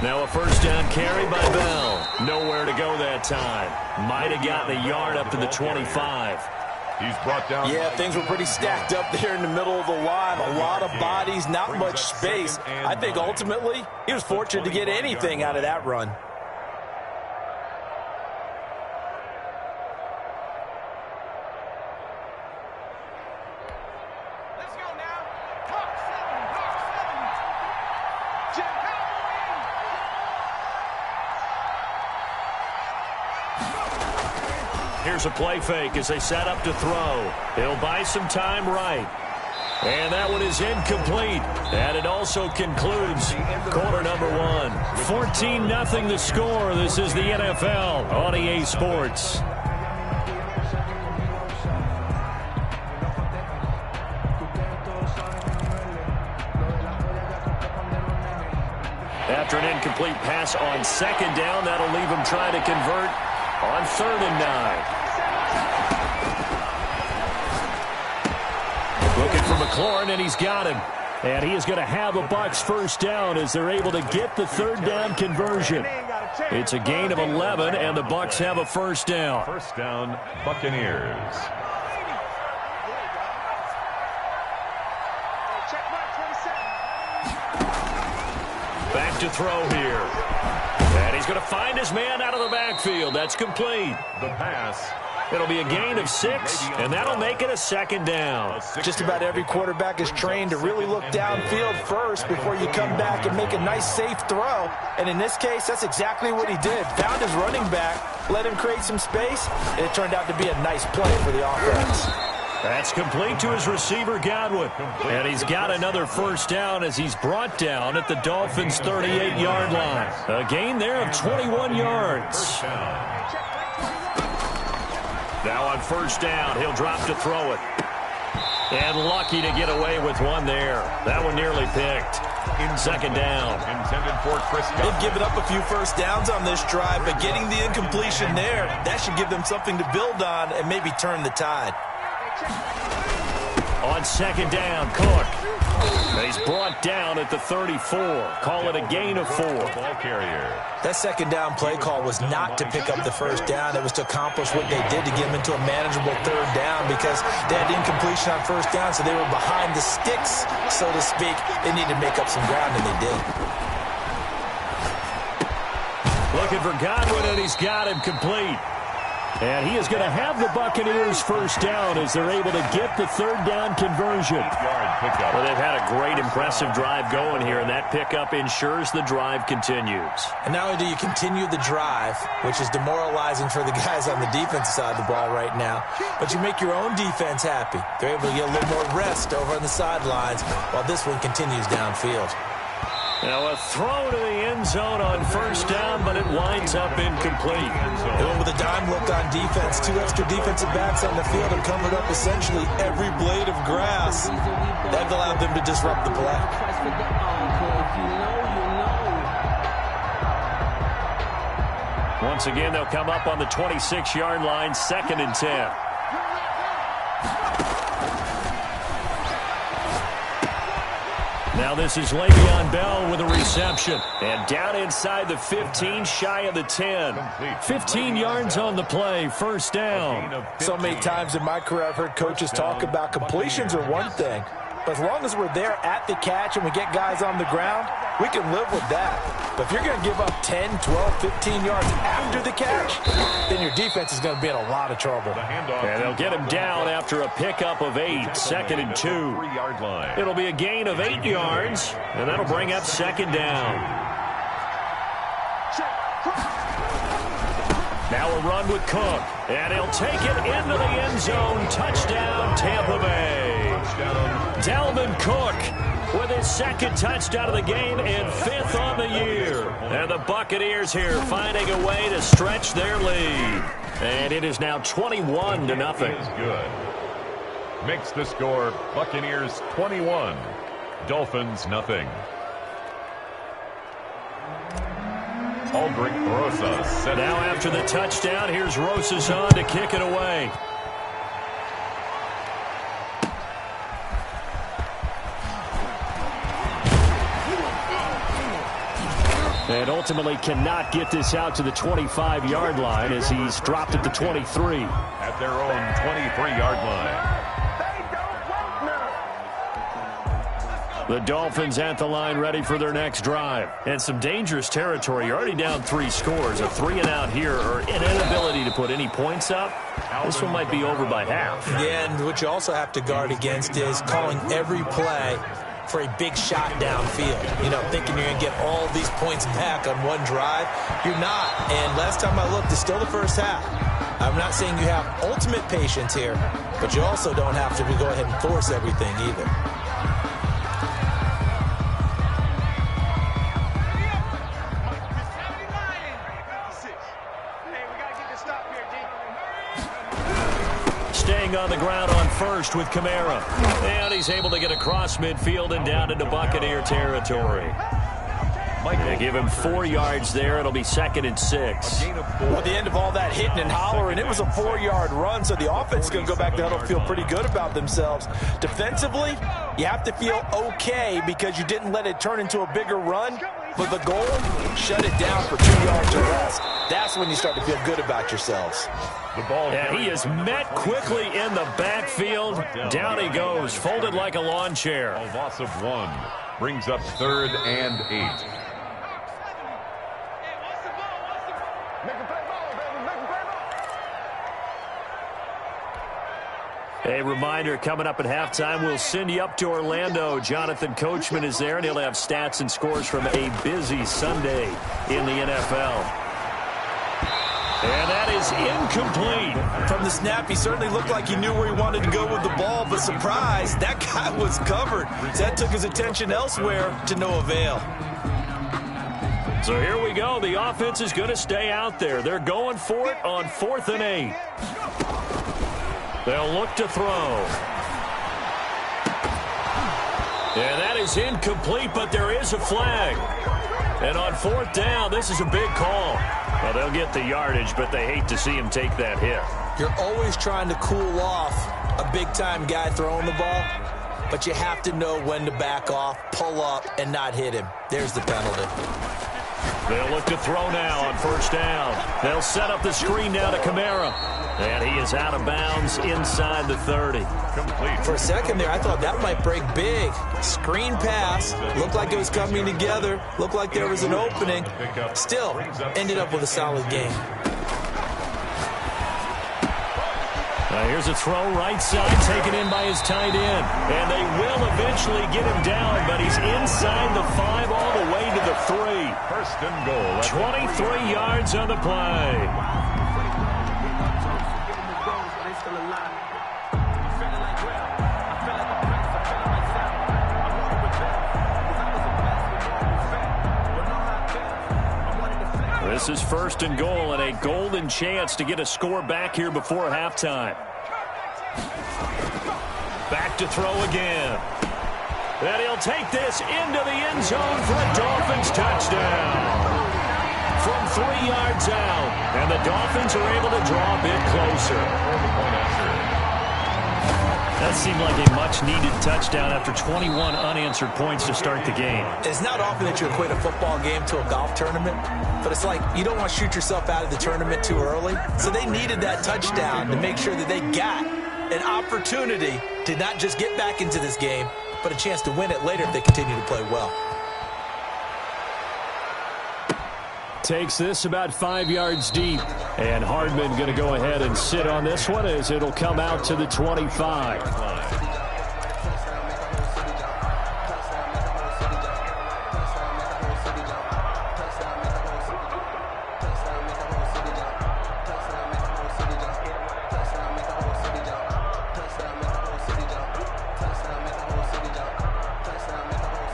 Now a first down carry by Bell. Nowhere to go that time. Might have gotten a yard up to the 25. He's brought down. Yeah, things were pretty stacked up there in the middle of the line. A lot of bodies, not much space. I think ultimately he was fortunate to get anything out of that run. Here's a play fake as they set up to throw. He'll buy some time right. And that one is incomplete. And it also concludes quarter number one. 14-0 the score. This is the NFL on EA Sports. After an incomplete pass on second down, that'll leave him trying to convert on 3rd and 9. Looking for McLaurin, and he's got him. And he is going to have a Bucs first down as they're able to get the 3rd down conversion. It's a gain of 11, and the Bucs have a first down. First down, Buccaneers. Back to throw here. And he's going to find his man out of the backfield. That's complete. The pass. It'll be a gain of 6, and that'll make it a 2nd down. Just about every quarterback is trained to really look downfield first before you come back and make a nice, safe throw. And in this case, that's exactly what he did. Found his running back, let him create some space, and it turned out to be a nice play for the offense. That's complete to his receiver, Godwin. And he's got another first down as he's brought down at the Dolphins' 38-yard line. A gain there of 21 yards. Now on first down, he'll drop to throw it. And lucky to get away with one there. That one nearly picked. 2nd down. Intended for Chris. They've given up a few first downs on this drive, but getting the incompletion there, that should give them something to build on and maybe turn the tide. On 2nd down, Cook. He's brought down at the 34. Call it a gain of 4. Ball carrier. That 2nd down play call was not to pick up the first down. It was to accomplish what they did to get them into a manageable 3rd down because they had incompletion on first down, so they were behind the sticks, so to speak. They needed to make up some ground, and they did. Looking for Godwin, and he's got him complete. And he is going to have the Buccaneers first down as they're able to get the 3rd down conversion. Well, they've had a great, impressive drive going here, and that pickup ensures the drive continues. And not only do you continue the drive, which is demoralizing for the guys on the defensive side of the ball right now, but you make your own defense happy. They're able to get a little more rest over on the sidelines while this one continues downfield. Now a throw to the end zone on first down, but it winds up incomplete. They went with a dime look on defense. 2 extra defensive backs on the field and covered up essentially every blade of grass. That allowed them to disrupt the play. Once again, they'll come up on the 26-yard line, 2nd and 10. Now this is Le'Veon Bell with a reception. And down inside the 15, shy of the 10. 15 yards on the play, first down. So many times in my career I've heard coaches talk about completions are one thing. But as long as we're there at the catch and we get guys on the ground, we can live with that. But if you're going to give up 10, 12, 15 yards after the catch, then your defense is going to be in a lot of trouble. And they'll get him down after a pickup of 8, 2nd and 2. It'll be a gain of 8 yards, and that'll bring up 2nd down. Now a run with Cook, and he'll take it into the end zone. Touchdown, Tampa Bay. Dalvin Cook with his 2nd touchdown of the game and 5th on the year. And the Buccaneers here finding a way to stretch their lead. And it is now 21-0. Good. Makes the score Buccaneers 21, Dolphins nothing. Aldrich Rosas. Now after the touchdown, here's Rosas on to kick it away. And ultimately cannot get this out to the 25-yard line as he's dropped at the 23. At their own 23-yard line. The Dolphins at the line ready for their next drive. And some dangerous territory. You're already down 3 scores. A 3-and-out here or an inability to put any points up. This one might be over by half. Yeah, and what you also have to guard against is calling every play for a big shot downfield. You know, thinking you're going to get all these points back on one drive. You're not. And last time I looked, it's still the first half. I'm not saying you have ultimate patience here, but you also don't have to go ahead and force everything either. Staying on the ground on first with Kamara. And he's able to get across midfield and down into Buccaneer territory. They give him 4 yards there. It'll be 2nd and 6. Well, at the end of all that hitting and hollering, it was a 4-yard run, so the offense is going to go back to huddle, feel pretty good about themselves. Defensively, you have to feel okay because you didn't let it turn into a bigger run. But the goal, shut it down for 2 yards or less. That's when you start to feel good about yourselves. And he is met quickly in the backfield. Down he goes, folded like a lawn chair. A loss of 1 brings up 3rd and 8. A reminder, coming up at halftime, we'll send you up to Orlando. Jonathan Coachman is there, and he'll have stats and scores from a busy Sunday in the NFL. And that is incomplete. From the snap, he certainly looked like he knew where he wanted to go with the ball, but surprise, that guy was covered. That took his attention elsewhere to no avail. So here we go. The offense is going to stay out there. They're going for it on 4th and 8. They'll look to throw. And that is incomplete, but there is a flag. And on 4th down, this is a big call. Well, they'll get the yardage, but they hate to see him take that hit. You're always trying to cool off a big-time guy throwing the ball, but you have to know when to back off, pull up, and not hit him. There's the penalty. They'll look to throw now on 1st down. They'll set up the screen now to Kamara. And he is out of bounds inside the 30. Complete. For a second there, I thought that might break big. Screen pass. Looked like it was coming together. Looked like there was an opening. Still, ended up with a solid game. Here's a throw right side, taken in by his tight end. And they will eventually get him down, but he's inside the 5 all the way to the 3. 1st and goal. 23 yards on the play. This is 1st and goal and a golden chance to get a score back here before halftime. Back to throw again. And he'll take this into the end zone for a Dolphins touchdown. From 3 yards out. And the Dolphins are able to draw a bit closer. That seemed like a much-needed touchdown after 21 unanswered points to start the game. It's not often that you equate a football game to a golf tournament, but it's like you don't want to shoot yourself out of the tournament too early. So they needed that touchdown to make sure that they got an opportunity to not just get back into this game, but a chance to win it later if they continue to play well. Takes this about 5 yards deep. And Hardman going to go ahead and sit on this one as it'll come out to the 25.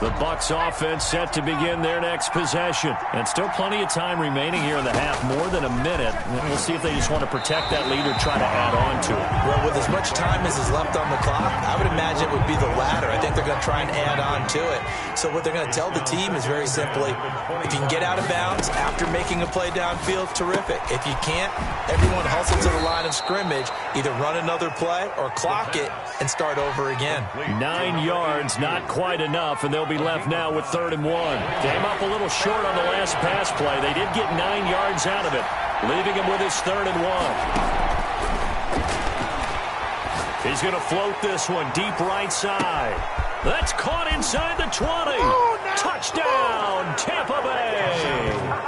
The Bucs offense set to begin their next possession. And still plenty of time remaining here in the half, more than a minute. And we'll see if they just want to protect that lead or try to add on to it. Well, with as much time as is left on the clock, I would imagine it would be the latter. I think they're going to try and add on to it. So what they're going to tell the team is very simply, if you can get out of bounds after making a play downfield, terrific. If you can't, everyone hustle to the line of scrimmage, either run another play or clock it and start over again. 9 yards, not quite enough, and they'll be be left now with 3rd and 1. Came up a little short on the last pass play. They did get 9 yards out of it, leaving him with his 3rd and 1. He's going to float this one deep right side. That's caught inside the 20. Touchdown, Tampa Bay.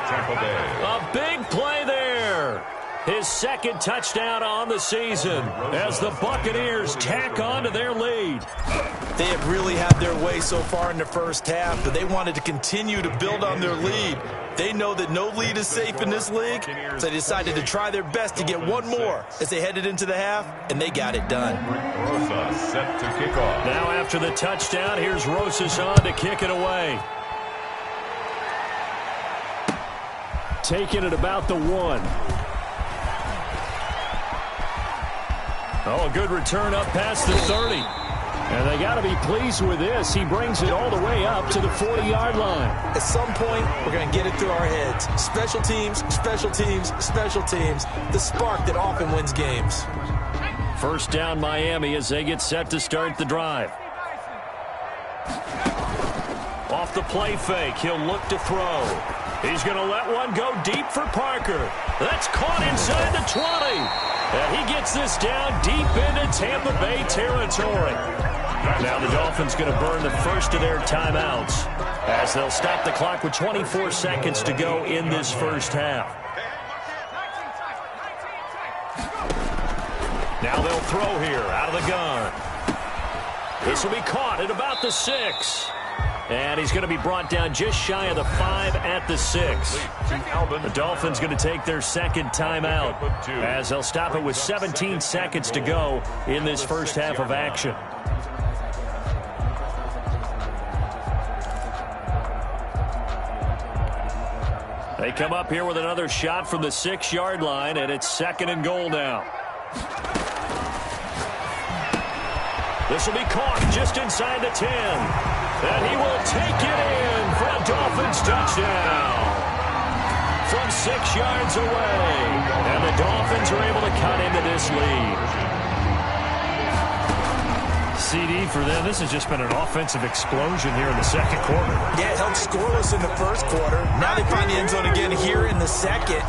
Tampa Bay. A big play there. His 2nd touchdown on the season as the Buccaneers tack on to their lead. They have really had their way so far in the first half, but they wanted to continue to build on their lead. They know that no lead is safe in this league, so they decided to try their best to get one more as they headed into the half, and they got it done. Rosa set to kick off. Now after the touchdown, here's Rosas on to kick it away. Taking it about the 1. Oh, a good return up past the 30. And they got to be pleased with this. He brings it all the way up to the 40-yard line. At some point, we're going to get it through our heads. Special teams, special teams, special teams. The spark that often wins games. 1st down Miami as they get set to start the drive. Off the play fake, he'll look to throw. He's going to let one go deep for Parker. That's caught inside the 20. And he gets this down deep into Tampa Bay territory. Now the Dolphins going to burn the first of their timeouts as they'll stop the clock with 24 seconds to go in this first half. Now they'll throw here out of the gun. This will be caught at about the 6. And he's going to be brought down just shy of the 5 at the 6. The Dolphins going to take their 2nd timeout as they'll stop it with 17 seconds to go in this first half of action. They come up here with another shot from the 6-yard line, and it's 2nd and goal now. This will be caught just inside the 10. And he will take it in for a Dolphins touchdown from 6 yards away. And the Dolphins are able to cut into this lead. CD for them. This has just been an offensive explosion here in the 2nd quarter. Yeah, it held scoreless in the 1st quarter. Now they find the end zone again here in the 2nd.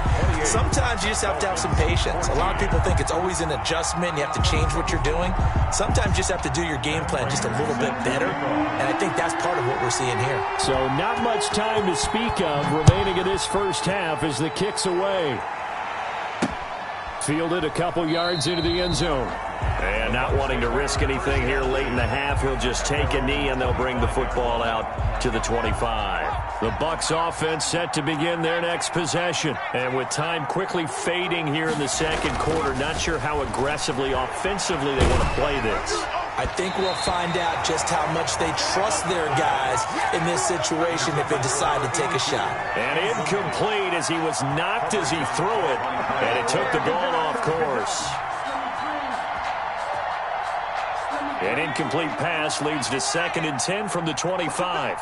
Sometimes you just have to have some patience. A lot of people think it's always an adjustment. You have to change what you're doing. Sometimes you just have to do your game plan just a little bit better. And I think that's part of what we're seeing here. So not much time to speak of remaining in this first half as the kick's away. Fielded a couple yards into the end zone. And not wanting to risk anything here late in the half, he'll just take a knee and they'll bring the football out to the 25. The Bucs offense set to begin their next possession. And with time quickly fading here in the 2nd quarter, not sure how aggressively, offensively they want to play this. I think we'll find out just how much they trust their guys in this situation if they decide to take a shot. And incomplete as he was knocked as he threw it, and it took the ball off course. An incomplete pass leads to 2nd and 10 from the 25.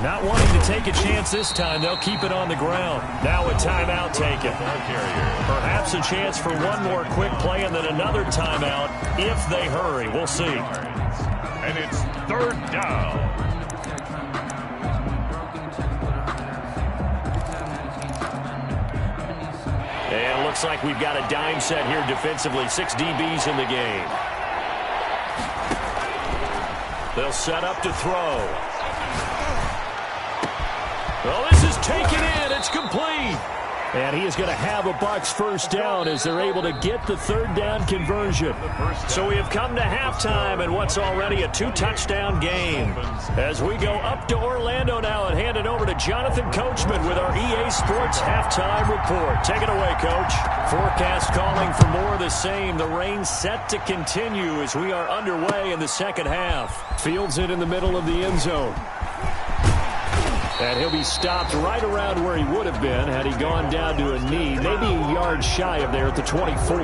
Not wanting to take a chance this time, they'll keep it on the ground. Now a timeout taken. Perhaps a chance for one more quick play and then another timeout if they hurry. We'll see. And it's 3rd down. And it looks like we've got a dime set here defensively. 6 DBs in the game. They'll set up to throw. Well, this is taken in. It's complete. And he is going to have a Bucs first down as they're able to get the 3rd down conversion. So we have come to halftime in what's already a 2-touchdown game. As we go up to Orlando now and hand it over to Jonathan Coachman with our EA Sports halftime report. Take it away, Coach. Forecast calling for more of the same. The rain set to continue as we are underway in the 2nd half. Fields it in the middle of the end zone. And he'll be stopped right around where he would have been had he gone down to a knee, maybe a yard shy of there at the 24.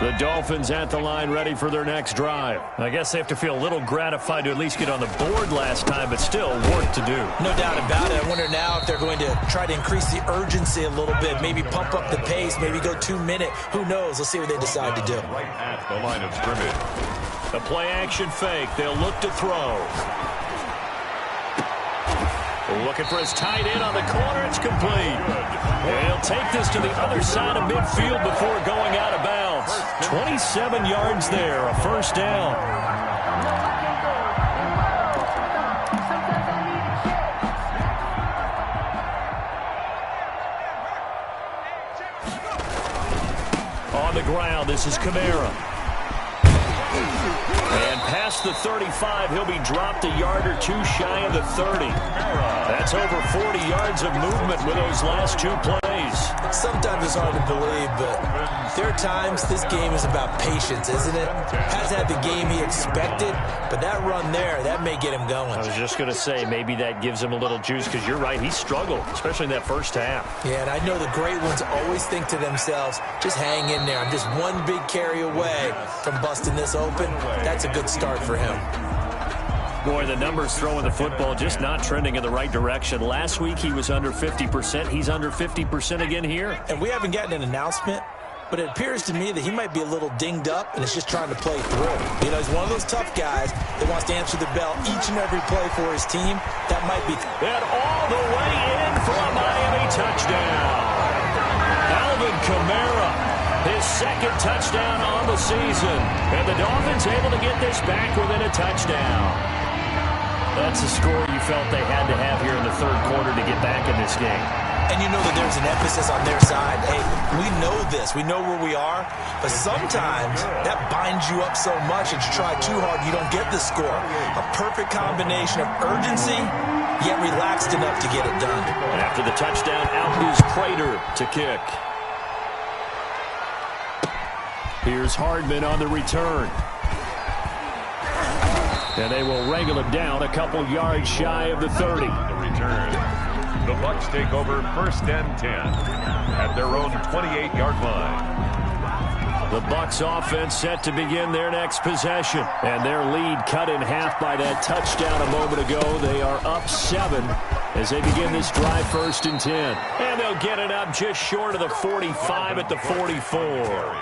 The Dolphins at the line ready for their next drive. I guess they have to feel a little gratified to at least get on the board last time, but still work to do. No doubt about it. I wonder now if they're going to try to increase the urgency a little bit, maybe pump up the pace, maybe go 2-minute. Who knows? Let's see what they decide to do. Right at the line of scrimmage. A play-action fake. They'll look to throw. Looking for his tight end on the corner. It's complete. And he'll take this to the other side of midfield before going out of bounds. 27 yards there, a first down. On the ground, this is Kamara. And past the 35, he'll be dropped a yard or two shy of the 30. That's over 40 yards of movement with those last two plays. Sometimes it's hard to believe, but there are times this game is about patience, isn't it? Has had the game he expected, but that run there, that may get him going. I was just going to say, maybe that gives him a little juice, because you're right, he struggled, especially in that first half. Yeah, and I know the great ones always think to themselves, just hang in there. I'm just one big carry away from busting this open. That's a good start for him. Boy, the numbers throwing the football just not trending in the right direction. Last week he was under 50%. He's under 50% again here. And we haven't gotten an announcement, but it appears to me that he might be a little dinged up and is just trying to play through. You know, he's one of those tough guys that wants to answer the bell each and every play for his team. That might be... And all the way in for a Miami touchdown. Alvin Kamara, his second touchdown on the season. And the Dolphins able to get this back within a touchdown. That's a score you felt they had to have here in the third quarter to get back in this game. And you know that there's an emphasis on their side. Hey, we know this. We know where we are. But sometimes that binds you up so much that you try too hard, you don't get the score. A perfect combination of urgency, yet relaxed enough to get it done. And after the touchdown, out is Prater to kick. Here's Hardman on the return. And they will wrangle him down a couple yards shy of the 30. The return. The Bucs take over 1st and 10 at their own 28-yard line. The Bucs offense set to begin their next possession. And their lead cut in half by that touchdown a moment ago. They are up 7 as they begin this drive 1st and 10. And they'll get it up just short of the 45 at the 44.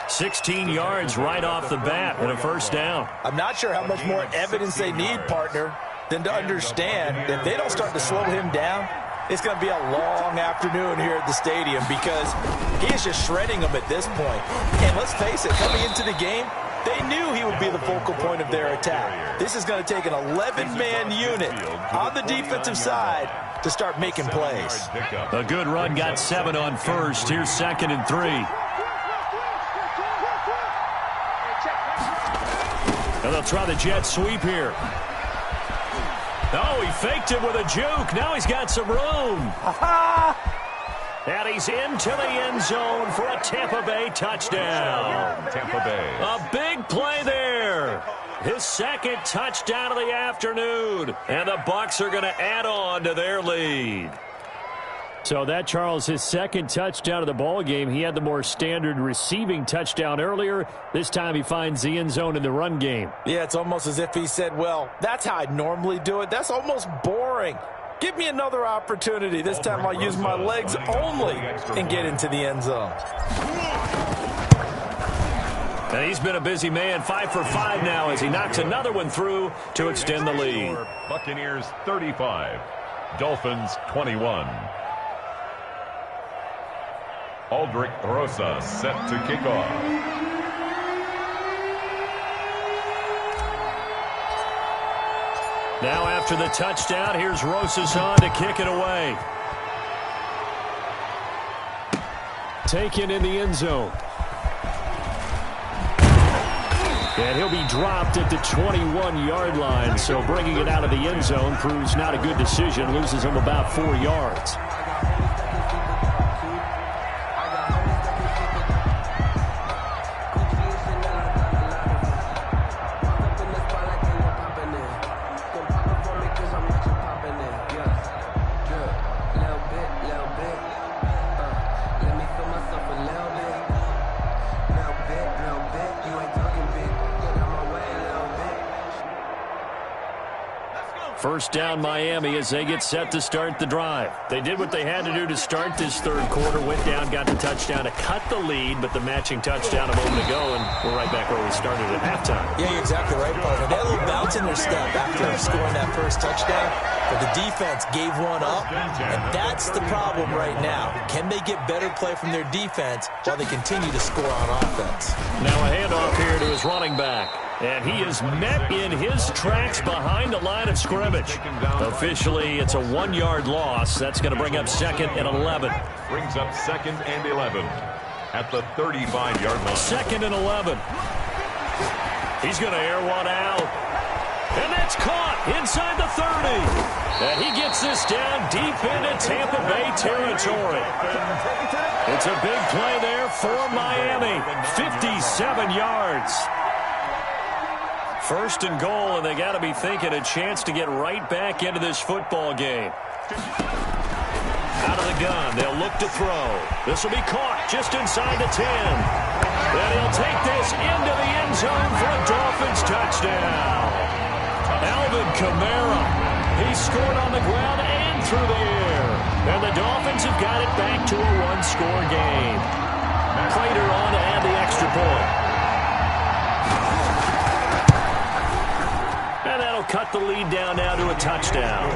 16 yards right off the bat and a first down. I'm not sure how much more evidence they need, partner, than to understand that if they don't start to slow him down, it's going to be a long afternoon here at the stadium because he is just shredding them at this point. And let's face it, coming into the game, they knew he would be the focal point of their attack. This is going to take an 11-man unit on the defensive side to start making plays. A good run got 7 on first. Here's 2nd and 3. And they'll try the jet sweep here. Oh, he faked it with a juke. Now he's got some room. And he's into the end zone for a Tampa Bay touchdown. Tampa Bay. A big play there. His second touchdown of the afternoon. And the Bucs are going to add on to their lead. So that, Charles, his second touchdown of the ball game. He had the more standard receiving touchdown earlier. This time he finds the end zone in the run game. Yeah, it's almost as if he said, well, that's how I normally do it. That's almost boring. Give me another opportunity. This time I'll use my legs only and get into the end zone. And he's been a busy man, 5 for 5 now as he knocks another one through to extend the lead. Buccaneers 35, Dolphins 21. Aldrich Rosa set to kick off. Now after the touchdown, here's Rosas on to kick it away. Taken in the end zone. And he'll be dropped at the 21-yard line, so bringing it out of the end zone proves not a good decision, loses him about 4 yards. First down Miami as they get set to start the drive. They did what they had to do to start this third quarter. Went down, got the touchdown to cut the lead, but the matching touchdown a moment ago, and we're right back where we started at halftime. Yeah, you're exactly right, partner. They had a little bounce in their step after scoring that first touchdown, but the defense gave one up, and that's the problem right now. Can they get better play from their defense while they continue to score on offense? Now a handoff here to his running back. And he is met in his tracks behind the line of scrimmage. Officially, it's a 1-yard loss. That's going to bring up 2nd and 11. Brings up 2nd and 11 at the 35-yard line. 2nd and 11. He's going to air one out. And that's caught inside the 30. And he gets this down deep into Tampa Bay territory. It's a big play there for Miami. 57 yards. First and goal, and they got to be thinking a chance to get right back into this football game. Out of the gun, they'll look to throw. This will be caught just inside the 10. And he'll take this into the end zone for a Dolphins touchdown. Alvin Kamara, he scored on the ground and through the air. And the Dolphins have got it back to a 1-score game. Prater on to add the extra point. And that'll cut the lead down now to a touchdown.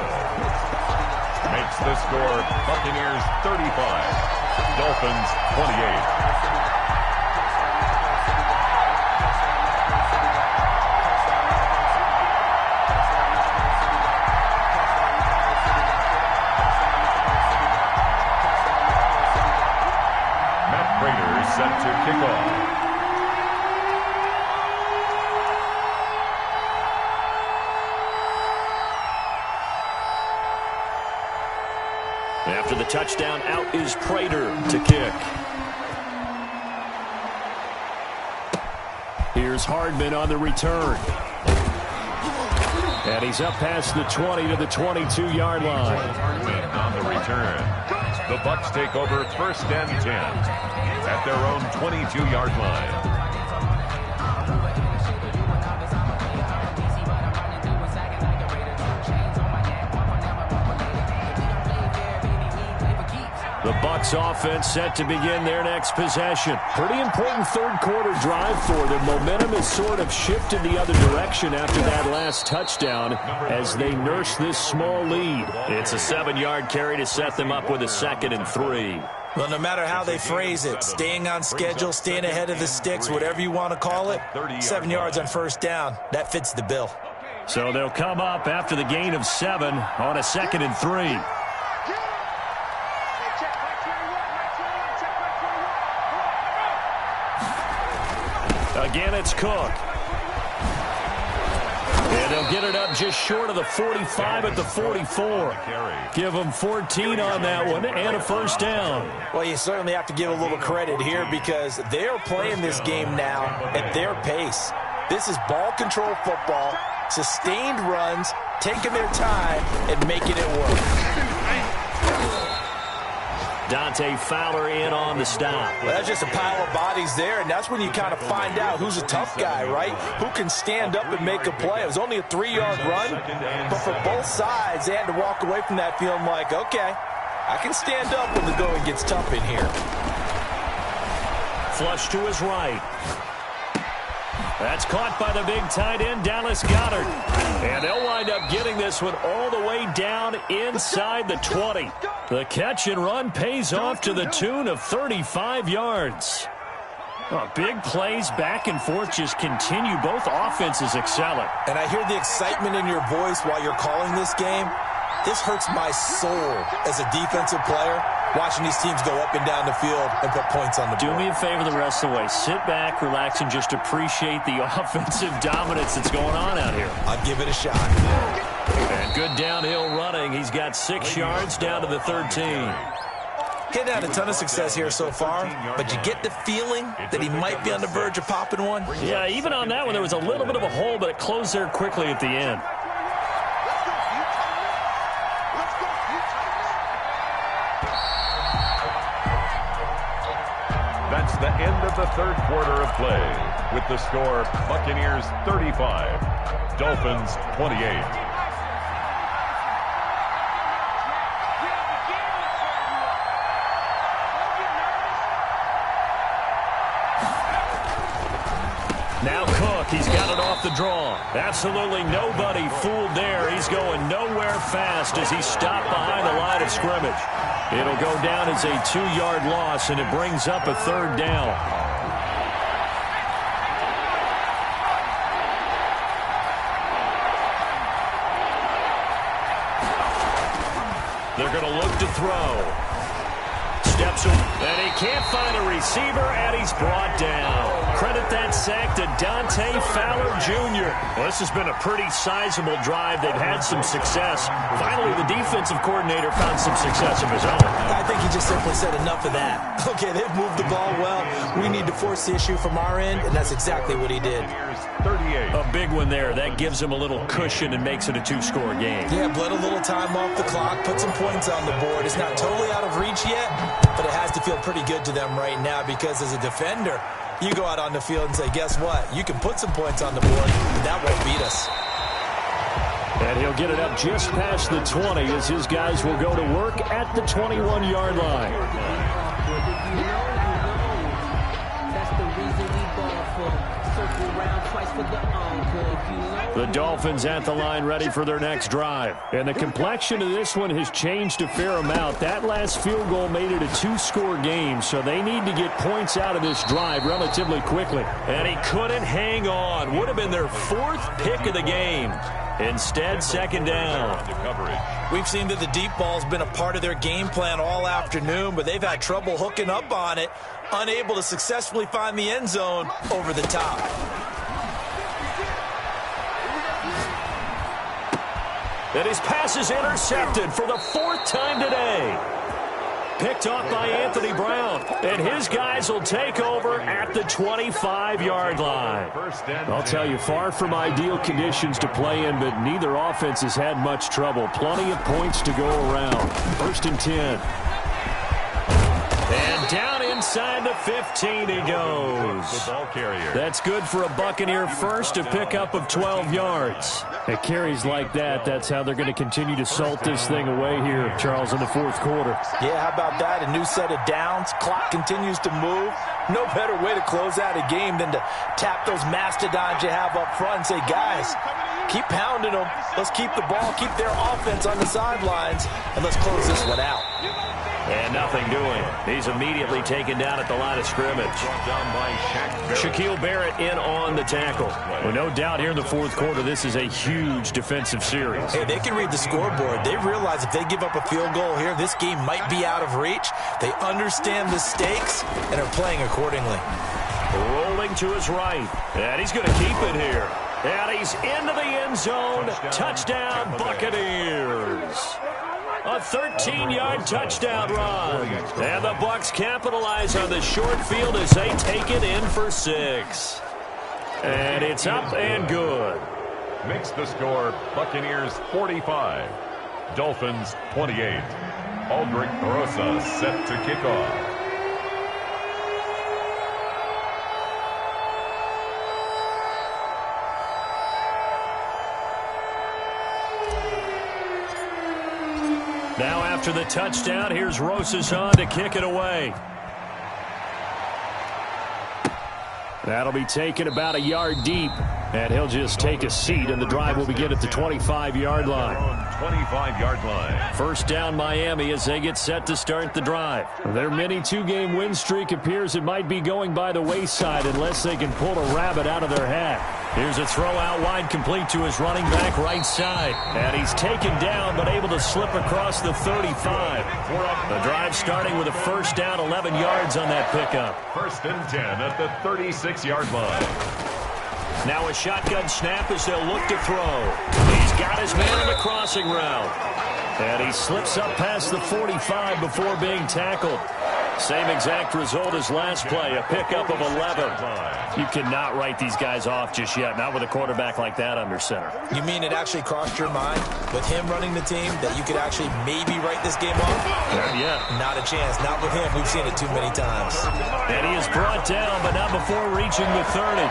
Makes the score Buccaneers 35, Dolphins 28. Matt Prater set to kick off. After the touchdown, out is Prater to kick. Here's Hardman on the return. And he's up past the 20 to the 22-yard line. Hardman on the return. The Bucs take over 1st and 10 at their own 22-yard line. The Bucs offense set to begin their next possession. Pretty important third quarter drive for them. Momentum has sort of shifted the other direction after that last touchdown as they nurse this small lead. It's a 7-yard carry to set them up with a 2nd and 3. Well, no matter how they phrase it, staying on schedule, staying ahead of the sticks, whatever you want to call it, 7 yards on first down, that fits the bill. So they'll come up after the gain of 7 on a 2nd and 3. Again, it's Cook. And they'll get it up just short of the 45 at the 44. Give them 14 on that one and a first down. Well, you certainly have to give a little credit here because they're playing this game now at their pace. This is ball control football, sustained runs, taking their time and making it work. Dante Fowler in on the stop. Well, that's just a pile of bodies there, and that's when you kind of find out who's a tough guy, right? Who can stand up and make a play. It was only a 3-yard run, but for both sides, they had to walk away from that feeling like, okay, I can stand up when the going gets tough in here. Flush to his right. That's caught by the big tight end, Dallas Goedert. And they'll wind up getting this one all the way down inside the 20. The catch and run pays off to the tune of 35 yards. Oh, big plays back and forth just continue. Both offenses excelling. And I hear the excitement in your voice while you're calling this game. This hurts my soul as a defensive player, watching these teams go up and down the field and put points on the board. Do me a favor the rest of the way. Sit back, relax, and just appreciate the offensive dominance that's going on out here. I'll give it a shot. And good downhill running. He's got 6 yards down to the 13. He's had a ton of success here so far, but you get the feeling that he might be on the verge of popping one. Yeah, even on that one, there was a little bit of a hole, but it closed there quickly at the end. That's the end of the third quarter of play, with the score Buccaneers 35, Dolphins 28. off the draw. Absolutely nobody fooled there. He's going nowhere fast as he stopped behind the line of scrimmage. It'll go down as a 2-yard loss, and it brings up a 3rd down. They're going to look to throw. Steps away, and he can't find a receiver, and he's brought down. Credit that sack to Dante Fowler Jr. Well, this has been a pretty sizable drive. They've had some success. Finally, the defensive coordinator found some success of his own. I think he just simply said enough of that. Okay, they've moved the ball well. We need to force the issue from our end, and that's exactly what he did. 38. A big one there. That gives him a little cushion and makes it a 2-score game. Yeah, bled a little time off the clock, put some points on the board. It's not totally out of reach yet, but it has to feel pretty good to them right now because as a defender, you go out on the field and say, guess what? You can put some points on the board, but that won't beat us. And he'll get it up just past the 20 as his guys will go to work at the 21-yard line. That's the reason we ball for. Circle round twice for the encore. The Dolphins at the line ready for their next drive. And the complexion of this one has changed a fair amount. That last field goal made it a 2-score game, so they need to get points out of this drive relatively quickly. And he couldn't hang on. Would have been their 4th pick of the game. Instead, 2nd down. We've seen that the deep ball's been a part of their game plan all afternoon, but they've had trouble hooking up on it, unable to successfully find the end zone over the top. And his pass is intercepted for the 4th time today. Picked off by Anthony Brown. And his guys will take over at the 25-yard line. I'll tell you, far from ideal conditions to play in, but neither offense has had much trouble. Plenty of points to go around. 1st and 10. And down inside the 15 he goes. The ball carrier. That's good for a Buccaneer first, a pickup of 12 yards. At carries like that, that's how they're going to continue to salt this thing away here, Charles, in the 4th quarter. Yeah, how about that? A new set of downs. Clock continues to move. No better way to close out a game than to tap those mastodons you have up front and say, guys, keep pounding them. Let's keep the ball, keep their offense on the sidelines, and let's close this one out. And nothing doing. He's immediately taken down at the line of scrimmage. Down by Shaquille Barrett in on the tackle. Well, no doubt here in the 4th quarter, this is a huge defensive series. Hey, they can read the scoreboard. They realize if they give up a field goal here, this game might be out of reach. They understand the stakes and are playing accordingly. Rolling to his right. And he's going to keep it here. And he's into the end zone. Touchdown, Buccaneers. A 13-yard touchdown run. And the Bucs capitalize on the short field as they take it in for 6. And it's up and good. Makes the score Buccaneers 45, Dolphins 28. Aldrich Rosa set to kick off. Now after the touchdown, here's Rosas on to kick it away. That'll be taken about a yard deep, and he'll just take a seat, and the drive will begin at the 25-yard line. 25-yard line. First down Miami as they get set to start the drive. Their mini 2-game win streak appears it might be going by the wayside unless they can pull a rabbit out of their hat. Here's a throw out wide complete to his running back right side. And he's taken down but able to slip across the 35. The drive starting with a first down, 11 yards on that pickup. 1st and 10 at the 36-yard line. Now a shotgun snap as they'll look to throw. He's got his man in the crossing route. And he slips up past the 45 before being tackled. Same exact result as last play, a pickup of 11. You cannot write these guys off just yet, not with a quarterback like that under center. You mean it actually crossed your mind with him running the team that you could actually maybe write this game off? Yeah. Not a chance. Not with him. We've seen it too many times. And he is brought down, but not before reaching the 30.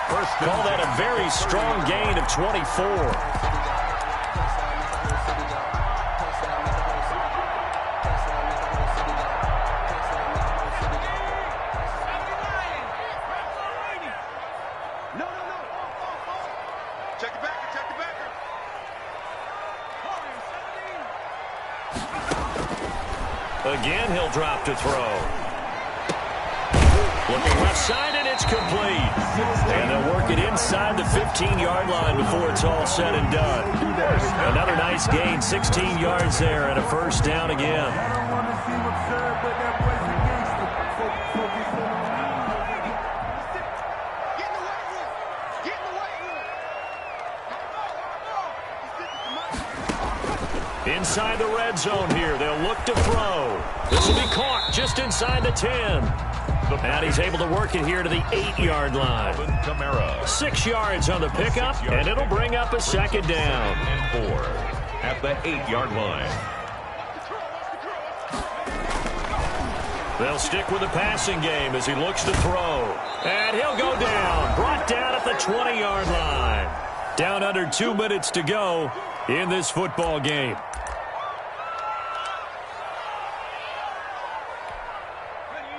Call that a very strong gain of 24. Again, he'll drop to throw. Looking left side, and it's complete. And they'll work it inside the 15-yard line before it's all said and done. Another nice gain, 16 yards there, and a first down again. Inside the red zone here, they'll look to throw. This will be caught just inside the 10. And he's able to work it here to the 8-yard line. 6 yards on the pickup, and it'll bring up a second down. And 4 at the 8-yard line. They'll stick with the passing game as he looks to throw. And he'll go down, brought down at the 20-yard line. Down under 2 minutes to go in this football game.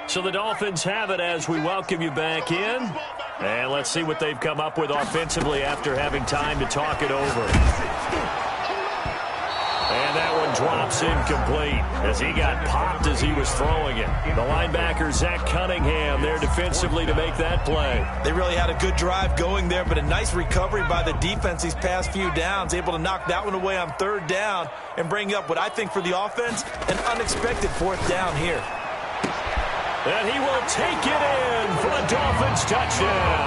So the Dolphins have it as we welcome you back in. And let's see what they've come up with offensively after having time to talk it over. And that one drops incomplete as he got popped as he was throwing it. The linebacker, Zach Cunningham, there defensively to make that play. They really had a good drive going there, but a nice recovery by the defense these past few downs, able to knock that one away on 3rd down and bring up what I think for the offense, an unexpected 4th down here. And he will take it in for a Dolphins touchdown.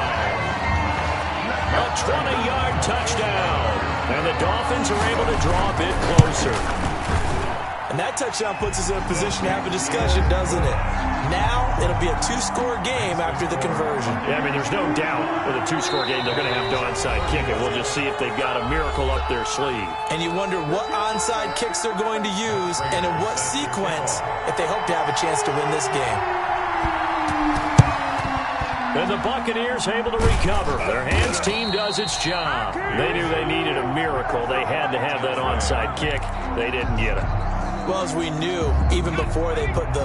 A 20-yard touchdown. And the Dolphins are able to draw a bit closer. And that touchdown puts us in a position to have a discussion, doesn't it? Now it'll be a 2-score game after the conversion. Yeah, I mean, there's no doubt with a 2-score game they're going to have to onside kick it. We'll just see if they've got a miracle up their sleeve. And you wonder what onside kicks they're going to use and in what sequence if they hope to have a chance to win this game. And the Buccaneers able to recover. Their hands team does its job. They knew they needed a miracle. They had to have that onside kick. They didn't get it. Well, as we knew, even before they put the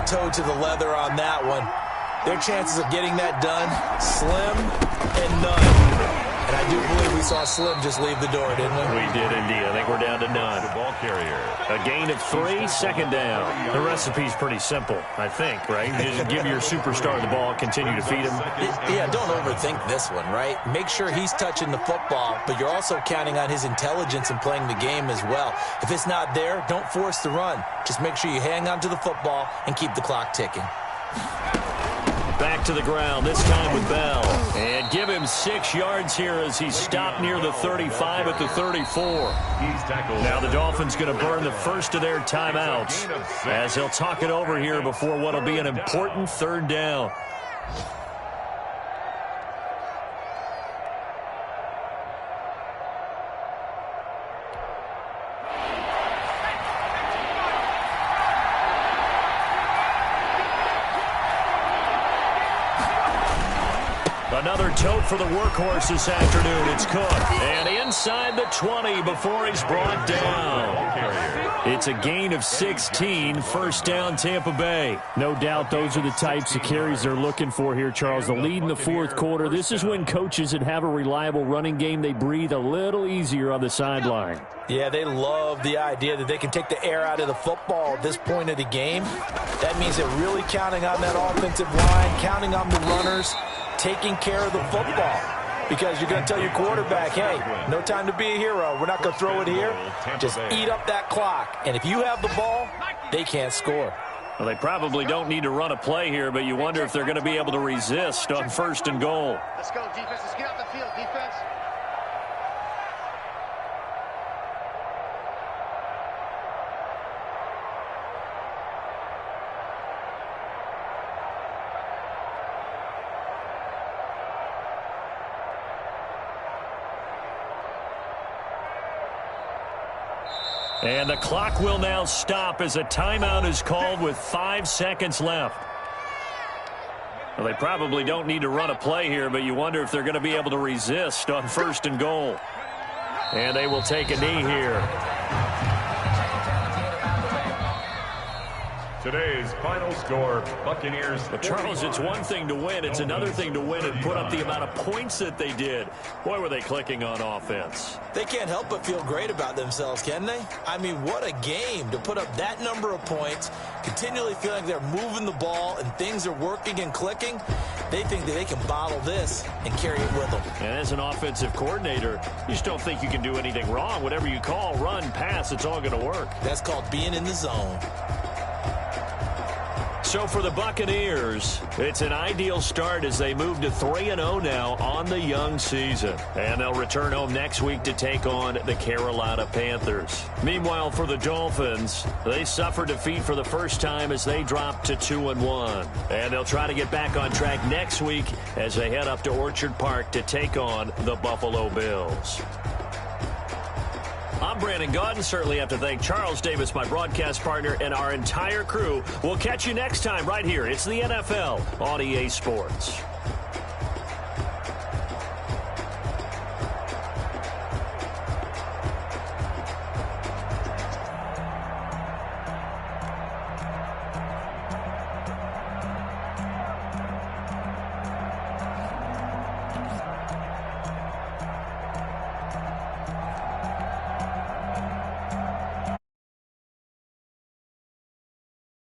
toe to the leather on that one, their chances of getting that done, slim and none. And I do believe we saw Slim just leave the door, didn't we? We did indeed. I think we're down to none. The ball carrier. A gain of 3, second down. The recipe's pretty simple, I think, right? You just give your superstar the ball, continue to feed him. Yeah, don't overthink this one, right? Make sure he's touching the football, but you're also counting on his intelligence in playing the game as well. If it's not there, don't force the run. Just make sure you hang on to the football and keep the clock ticking. Back to the ground, this time with Bell. And give him 6 yards here as he's stopped near the 35 at the 34. Now the Dolphins going to burn the first of their timeouts as they'll talk it over here before what will be an important 3rd down. Another tote for the workhorse this afternoon. It's Cook. And inside the 20 before he's brought down. It's a gain of 16. First down, Tampa Bay. No doubt those are the types of carries they're looking for here, Charles. The lead in the 4th quarter. This is when coaches that have a reliable running game, they breathe a little easier on the sideline. Yeah, they love the idea that they can take the air out of the football at this point of the game. That means they're really counting on that offensive line, counting on the runners, taking care of the football, because you're going to tell your quarterback, hey, no time to be a hero. We're not going to throw it here. Just eat up that clock. And if you have the ball, they can't score. Well, they probably don't need to run a play here, but you wonder if they're going to be able to resist on 1st and goal. Let's go, defense. Let's get out the field, defense. And the clock will now stop as a timeout is called with 5 seconds left. Well, they probably don't need to run a play here, but you wonder if they're going to be able to resist on 1st and goal. And they will take a knee here. Today's final score, Buccaneers. But Charles, it's one thing to win. It's another thing to win and put up the amount of points that they did. Boy, were they clicking on offense. They can't help but feel great about themselves, can they? I mean, what a game to put up that number of points, continually feeling like they're moving the ball and things are working and clicking. They think that they can bottle this and carry it with them. And as an offensive coordinator, you just don't think you can do anything wrong. Whatever you call, run, pass, it's all going to work. That's called being in the zone. So for the Buccaneers, it's an ideal start as they move to 3-0 now on the young season. And they'll return home next week to take on the Carolina Panthers. Meanwhile, for the Dolphins, they suffered defeat for the first time as they dropped to 2-1. And they'll try to get back on track next week as they head up to Orchard Park to take on the Buffalo Bills. I'm Brandon Gaudin. Certainly have to thank Charles Davis, my broadcast partner, and our entire crew. We'll catch you next time right here. It's the NFL on EA Sports.